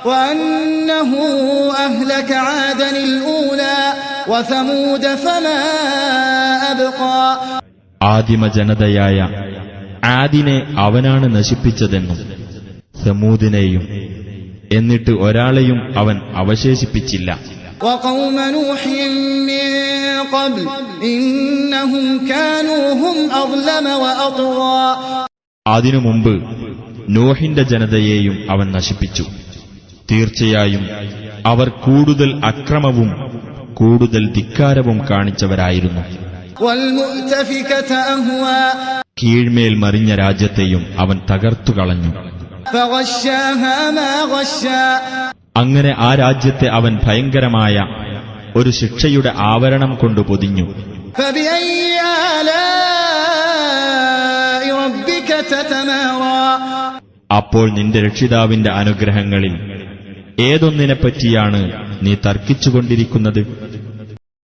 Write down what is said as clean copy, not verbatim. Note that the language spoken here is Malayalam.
وأنه أهلك عادا الأولى وثمود فما أبقى. ആദിമ ജനതയായ ആദിനെ അവനാണ് നശിപ്പിച്ചതെന്നും സമൂദിനെയും എന്നിട്ട് ഒരാളെയും അവൻ അവശേഷിപ്പിച്ചില്ല. وقوم نوح من قبل إنهم كانوا هم أظلم وأطغى. അതിനു മുമ്പ് നോഹിന്റെ ജനതയെയും അവൻ നശിപ്പിച്ചു. തീർച്ചയായും അവർ കൂടുതൽ അക്രമവും കൂടുതൽ ധിക്കാരവും കാണിച്ചവരായിരുന്നു. والمؤتفكة أهوى. കീഴ്മേൽ മറിഞ്ഞ രാജ്യത്തെയും അവൻ തകർത്തുകളഞ്ഞു. فغشاها ما غشا. അങ്ങനെ ആ രാജ്യത്തെ അവൻ ഭയങ്കരമായ ഒരു ശിക്ഷയുടെ ആവരണം കൊണ്ട് പൊതിഞ്ഞു. فبأي آلاء ربك تتمارى. അപ്പോൾ നിന്റെ രക്ഷിതാവിന്റെ അനുഗ്രഹങ്ങളിൽ ഏതൊന്നിനെപ്പറ്റിയാണ് നീ തർക്കിച്ചുകൊണ്ടിരിക്കുന്നത്?